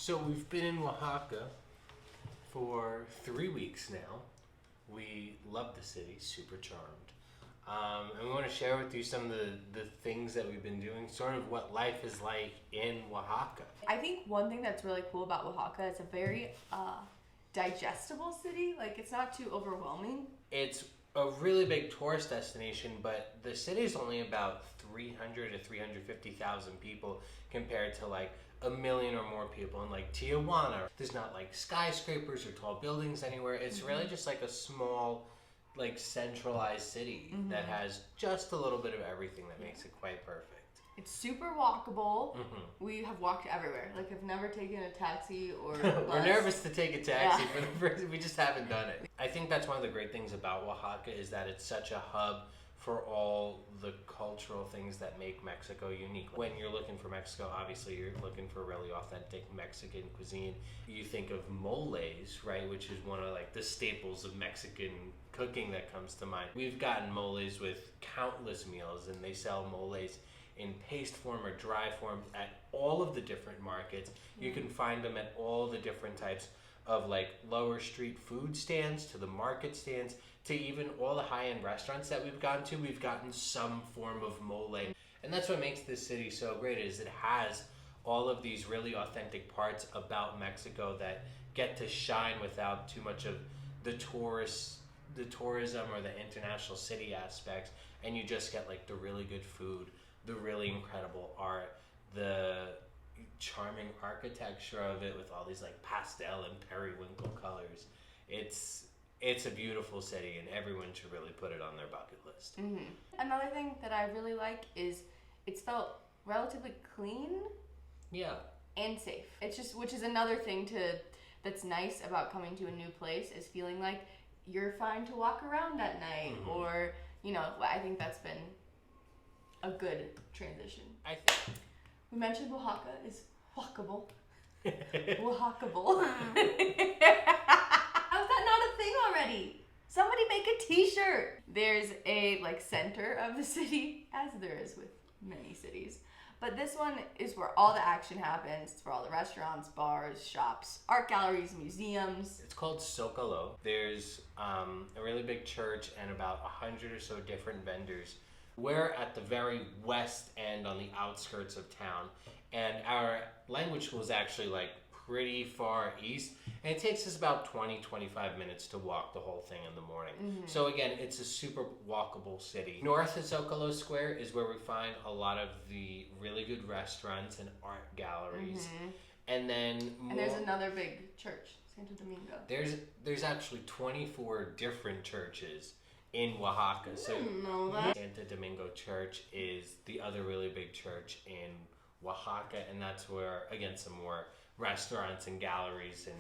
So we've been in Oaxaca for 3 weeks now. We love the city, super charmed. And we want to share with you some of the things that we've been doing, sort of what life is like in Oaxaca. I think one thing that's really cool about Oaxaca, it's a very digestible city. Like, it's not too overwhelming. It's a really big tourist destination, but the city is only about 300 to 350,000 people compared to like a million or more people in like Tijuana. There's not like skyscrapers or tall buildings anywhere. It's really just like a small, like centralized city that has just a little bit of everything that makes it quite perfect. It's super walkable. We have walked everywhere. Like, I've never taken a taxi or a bus. We're nervous to take a taxi for the first, we just haven't done it. I think that's one of the great things about Oaxaca is that it's such a hub for all the cultural things that make Mexico unique. When you're looking for Mexico, obviously you're looking for really authentic Mexican cuisine. You think of moles, right, which is one of like the staples of Mexican cooking that comes to mind. We've gotten moles with countless meals, and they sell moles in paste form or dry form at all of the different markets. You can find them at all the different types of like lower street food stands to the market stands to even all the high-end restaurants that we've gone to. We've gotten some form of mole. And that's what makes this city so great, is it has all of these really authentic parts about Mexico that get to shine without too much of the tourism or the international city aspects, and you just get like the really good food, the really incredible art, the charming architecture of it with all these like pastel and periwinkle colors. It's a beautiful city, and everyone should really put it on their bucket list. Another thing that I really like is it's felt relatively clean. Yeah. And safe. It's just, which is another thing that's nice about coming to a new place, is feeling like you're fine to walk around at night, or, you know, I think that's been a good transition. We mentioned Oaxaca is walkable. Walkable. How's that not a thing already? Somebody make a t-shirt. There's a like center of the city, as there is with many cities. But this one is where all the action happens. It's where all the restaurants, bars, shops, art galleries, museums. It's called Zócalo. There's a really big church and about 100 or so different vendors. We're at the very west end on the outskirts of town, and our language school is actually like pretty far east, and it takes us about 20-25 minutes to walk the whole thing in the morning. So again, it's a super walkable city. North of Zócalo Square is where we find a lot of the really good restaurants and art galleries. And then there's another big church, Santo Domingo. There's actually 24 different churches in Oaxaca. So Santo Domingo Church is the other really big church in Oaxaca, and that's where, again, some more restaurants and galleries and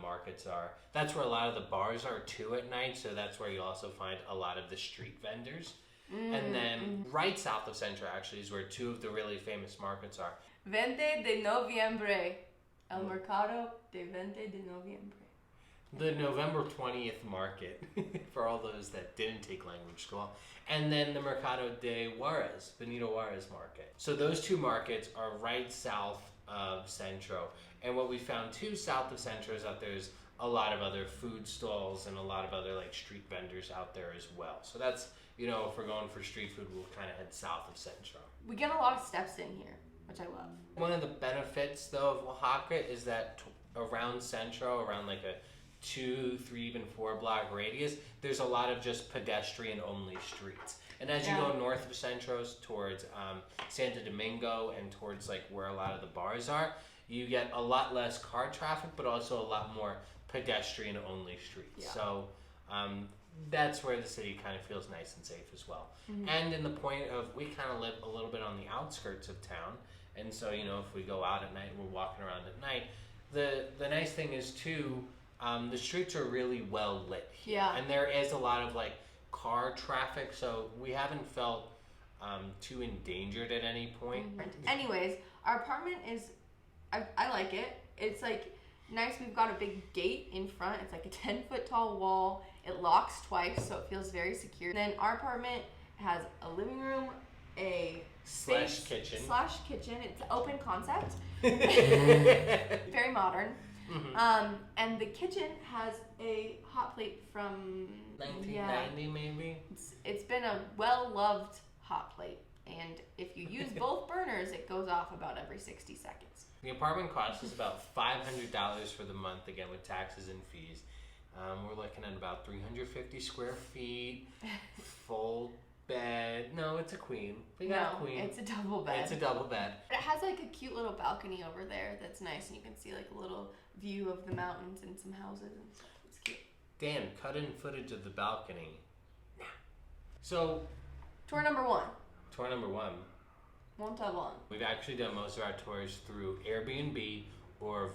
markets are. That's where a lot of the bars are too at night, so that's where you also find a lot of the street vendors. And then right south of Centro actually is where two of the really famous markets are. 20 de noviembre. El Mercado de 20 de noviembre. The November 20th market, for all those that didn't take language school. And then the Mercado de Juarez, Benito Juarez market. So those two markets are right south of Centro. And what we found too south of Centro is that there's a lot of other food stalls and a lot of other like street vendors out there as well. So that's, you know, if we're going for street food, we'll kind of head south of Centro. We get a lot of steps in here, which I love. One of the benefits though of Oaxaca is that around Centro, around like a 2, 3, even 4 block radius, there's a lot of just pedestrian only streets. And as you go north of Centros towards Santo Domingo and towards like where a lot of the bars are, you get a lot less car traffic, but also a lot more pedestrian only streets. So that's where the city kind of feels nice and safe as well. And in the point of, we kind of live a little bit on the outskirts of town, and so, you know, if we go out at night, we're walking around at night, the nice thing is too, the streets are really well lit here. And there is a lot of like car traffic, so we haven't felt too endangered at any point. Anyways, our apartment is, I like it. It's like nice. We've got a big gate in front. It's like a 10-foot tall wall. It locks twice, so it feels very secure. And then our apartment has a living room, a slash kitchen. It's an open concept. Very modern. And the kitchen has a hot plate from 1990 maybe. It's been a well-loved hot plate, and if you use both burners, it goes off about every 60 seconds. The apartment cost us about $500 for the month, again with taxes and fees. We're looking at about 350 square feet, full bed. No, it's a queen. We got a queen. It's a double bed. It's a double bed. It has like a cute little balcony over there that's nice, and you can see like a little view of the mountains and some houses and stuff. It's cute. Dan, cut in footage of the balcony. So, Tour number one. Monte Albán. We've actually done most of our tours through Airbnb or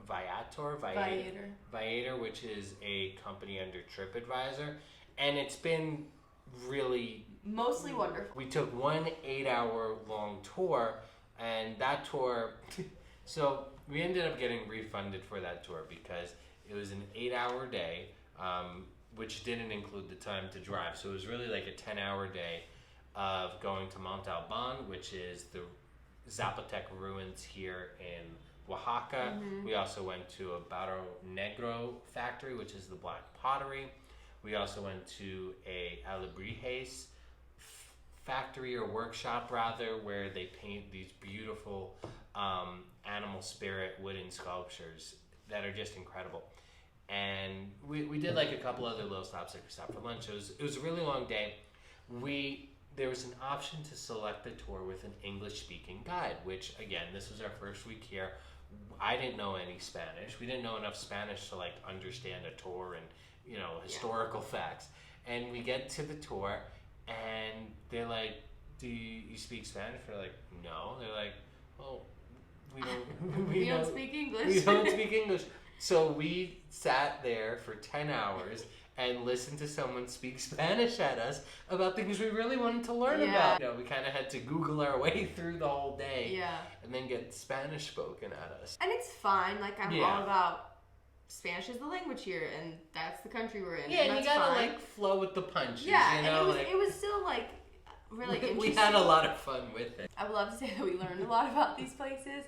Viator, which is a company under TripAdvisor, and it's been really mostly wonderful. We took one 8-hour long tour, and that tour, so we ended up getting refunded for that tour because it was an 8-hour day, which didn't include the time to drive. So it was really like a 10-hour day of going to Monte Albán, which is the Zapotec ruins here in Oaxaca. We also went to a Barro Negro factory, which is the black pottery. We also went to a Alebrijes factory or workshop rather, where they paint these beautiful animal spirit wooden sculptures that are just incredible. And we did like a couple other little stops, like we stopped for lunch. It was a really long day. There was an option to select the tour with an English-speaking guide, which, again, this was our first week here. I didn't know any Spanish. We didn't know enough Spanish to, like, understand a tour and, historical facts. And we get to the tour, and they're like, do you speak Spanish? We're like, no. They're like, oh, we don't speak English. We don't speak English. So we sat there for 10 hours and listened to someone speak Spanish at us about things we really wanted to learn about. We kind of had to Google our way through the whole day and then get Spanish spoken at us. And it's fine. Like, I'm all about Spanish is the language here, and that's the country we're in. Yeah, and you gotta, like, flow with the punches, and it was still, like, really interesting. We had a lot of fun with it. I would love to say that we learned a lot about these places,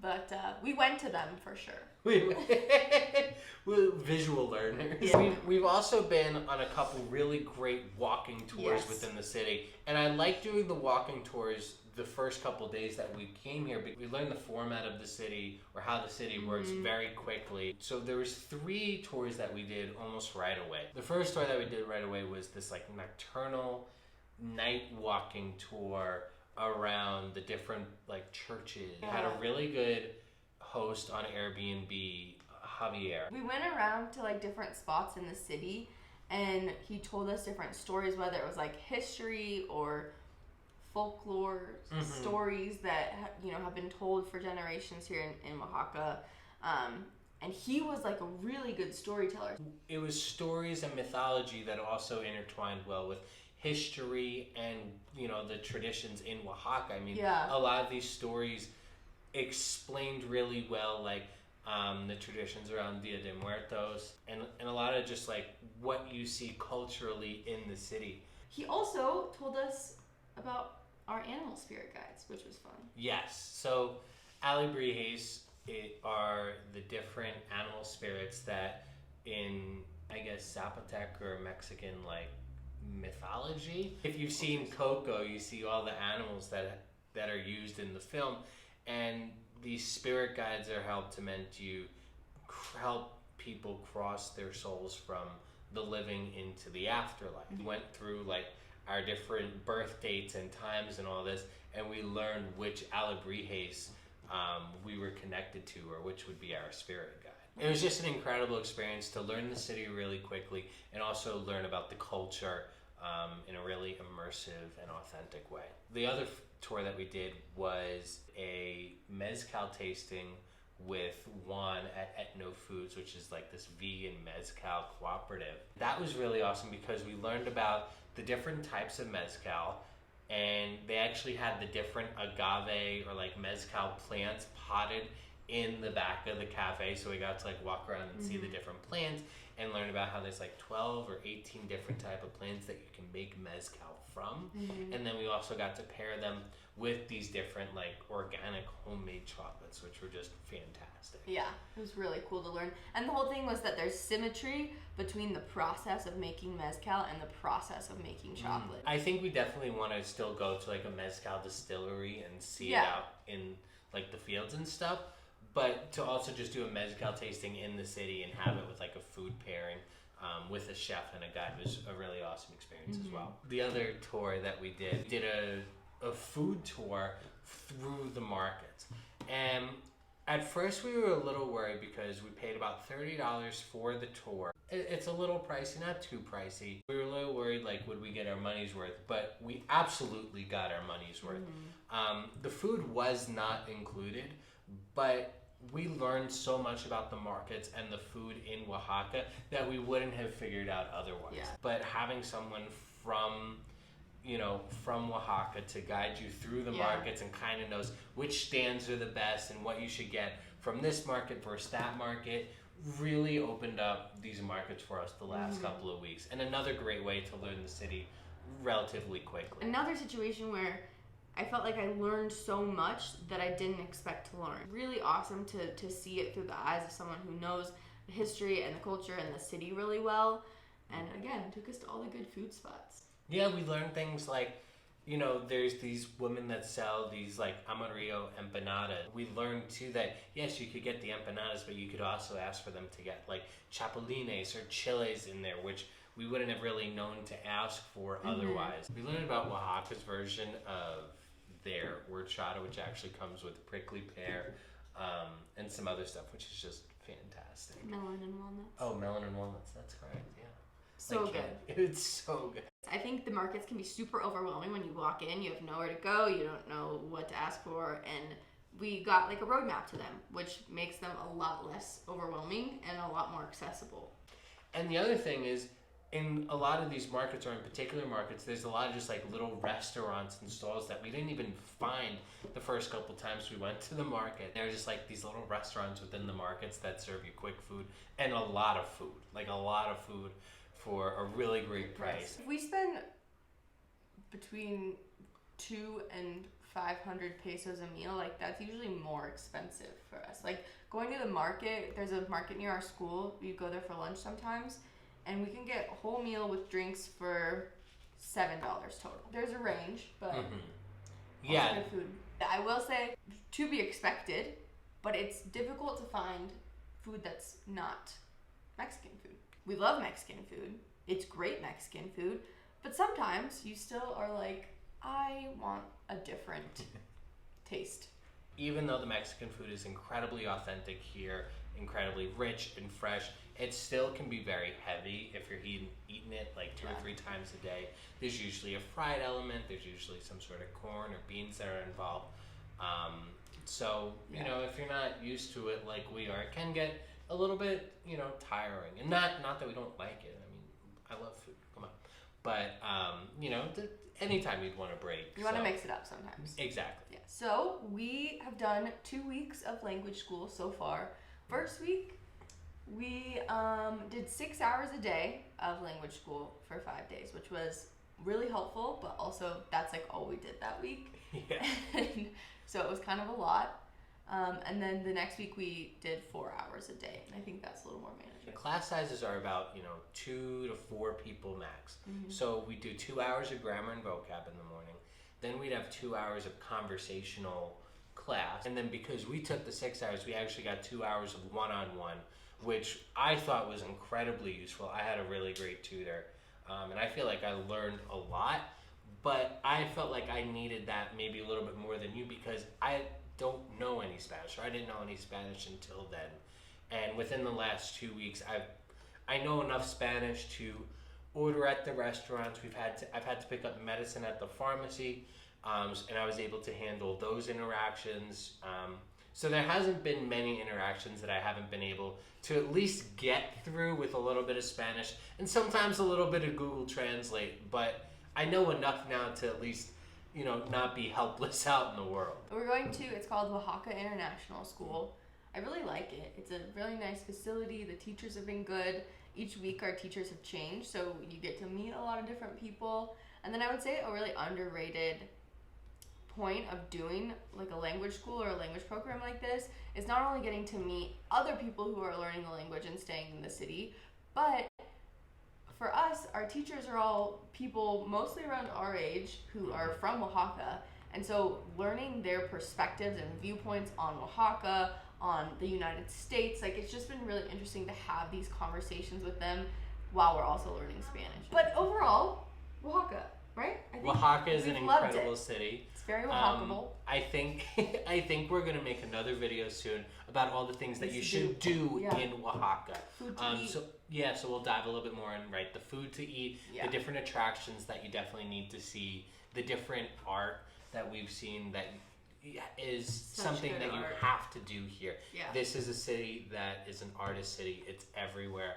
but we went to them for sure. We're visual learners. Yeah. We've also been on a couple really great walking tours within the city, and I like doing the walking tours the first couple days that we came here, because we learned the format of the city or how the city works very quickly. So there was 3 tours that we did almost right away. The first tour that we did right away was this like nocturnal night walking tour around the different like churches. It had a really good host on Airbnb, Javier. We went around to like different spots in the city, and he told us different stories, whether it was like history or folklore stories that have been told for generations here in Oaxaca. And he was like a really good storyteller. It was stories and mythology that also intertwined well with history and the traditions in Oaxaca. I mean, a lot of these stories explained really well, like the traditions around Dia de Muertos and a lot of just like what you see culturally in the city. He also told us about our animal spirit guides, which was fun. Yes. So Alebrijes are the different animal spirits that in, I guess, Zapotec or Mexican like mythology. If you've seen Coco, you see all the animals that are used in the film, and these spirit guides are meant to help people cross their souls from the living into the afterlife. We went through like our different birth dates and times and all this, and we learned which Alebrijes we were connected to, or which would be our spirit guide. It was just an incredible experience to learn the city really quickly and also learn about the culture in a really immersive and authentic way. The other tour that we did was a mezcal tasting with Juan at Etno Foods, which is like this vegan mezcal cooperative. That was really awesome because we learned about the different types of mezcal, and they actually had the different agave or like mezcal plants potted in the back of the cafe, so we got to like walk around and see the different plants and learn about how there's like 12 or 18 different type of plants that you can make mezcal from. And then we also got to pair them with these different like organic homemade chocolates, which were just fantastic. fantastic. Yeah, it was really cool to learn. And the whole thing was that there's symmetry between the process of making mezcal and the process of making chocolate. I think we definitely want to still go to like a mezcal distillery and see it Yeah. out in like the fields and stuff. But to also just do a mezcal tasting in the city and have it with like a food pairing with a chef and a guide was a really awesome experience as well. The other tour that we did a food tour through the markets. And at first we were a little worried because we paid about $30 for the tour. It's a little pricey, not too pricey. We were a little worried, like, would we get our money's worth? But we absolutely got our money's worth. The food was not included, but we learned so much about the markets and the food in Oaxaca that we wouldn't have figured out otherwise. Yeah. But having someone from Oaxaca to guide you through the markets and kind of knows which stands are the best and what you should get from this market versus that market really opened up these markets for us the last couple of weeks. And another great way to learn the city relatively quickly. Another situation where I felt like I learned so much that I didn't expect to learn. Really awesome to see it through the eyes of someone who knows the history and the culture and the city really well. And again, took us to all the good food spots. Yeah, we learned things like, you know, there's these women that sell these like amarillo empanadas. We learned too that, yes, you could get the empanadas, but you could also ask for them to get like chapulines or chiles in there, which we wouldn't have really known to ask for otherwise. We learned about Oaxaca's version of their horchata, which actually comes with prickly pear and some other stuff, which is just fantastic. Melon and walnuts. Oh, melon and walnuts, that's correct, yeah. So good. It's so good. I think the markets can be super overwhelming when you walk in. You have nowhere to go. You don't know what to ask for. And we got like a roadmap to them, which makes them a lot less overwhelming and a lot more accessible. And the other thing is, in a lot of these markets, or in particular markets, there's a lot of just like little restaurants and stalls that we didn't even find the first couple times we went to the market. They're just like these little restaurants within the markets that serve you quick food and a lot of food. Like a lot of food for a really great price. If we spend between 200 and 500 pesos a meal, like that's usually more expensive for us. Like going to the market, there's a market near our school. We go there for lunch sometimes, and we can get a whole meal with drinks for $7 total. There's a range, but Yeah. good food. I will say, to be expected, but it's difficult to find food that's not Mexican food. We love Mexican food. It's great Mexican food. But sometimes you still are like, I want a different taste. Even though the Mexican food is incredibly authentic here, incredibly rich and fresh, it still can be very heavy if you're eating it like 2 or 3 times a day. There's usually a fried element. There's usually some sort of corn or beans that are involved. So, you know, if you're not used to it like we are, it can get a little bit, you know, tiring. And not that we don't like it. I mean, I love food. Come on. But, you know, anytime you'd want a break. You want to mix it up sometimes. Exactly. Yeah. So we have done 2 weeks of language school so far. First week, we did 6 hours a day of language school for 5 days, which was really helpful, but also that's like all we did that week. Yeah. And so it was kind of a lot. And then the next week we did 4 hours a day, and I think that's a little more manageable. The class sizes are about, you know, 2 to 4 people max. So we do 2 hours of grammar and vocab in the morning. Then we'd have 2 hours of conversational class. And then because we took the 6 hours, we actually got 2 hours of one-on-one, which I thought was incredibly useful. I had a really great tutor, and I feel like I learned a lot, but I felt like I needed that maybe a little bit more than you because I don't know any Spanish, or I didn't know any Spanish until then. And within the last 2 weeks, I know enough Spanish to order at the restaurants. I've had to pick up medicine at the pharmacy, and I was able to handle those interactions. So there hasn't been many interactions that I haven't been able to at least get through with a little bit of Spanish and sometimes a little bit of Google Translate. But I know enough now to at least, you know, not be helpless out in the world. We're going to, it's called Oaxaca International School. I really like it. It's a really nice facility. The teachers have been good. Each week our teachers have changed, so you get to meet a lot of different people. And then I would say a really underrated point of doing like a language school or a language program like this is not only getting to meet other people who are learning the language and staying in the city, but for us, our teachers are all people mostly around our age who are from Oaxaca. And so learning their perspectives and viewpoints on Oaxaca, on the United States, like it's just been really interesting to have these conversations with them while we're also learning Spanish. But overall, Oaxaca, right? I think Oaxaca is an incredible city. It's very Oaxacable. I think we're gonna make another video soon about all the things that you should do in Oaxaca. Food to eat. So we'll dive a little bit more in the food to eat, the different attractions that you definitely need to see, the different art that we've seen that is something that you have to do here. Yeah. This is a city that is an artist city. It's everywhere.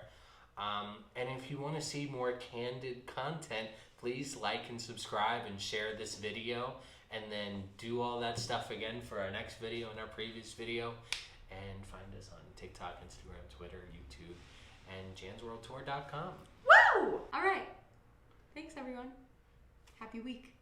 And if you want to see more candid content, please like and subscribe and share this video, and then do all that stuff again for our next video and our previous video. And find us on TikTok, Instagram, Twitter, YouTube, and jansworldtour.com. Woo! All right. Thanks, everyone. Happy week.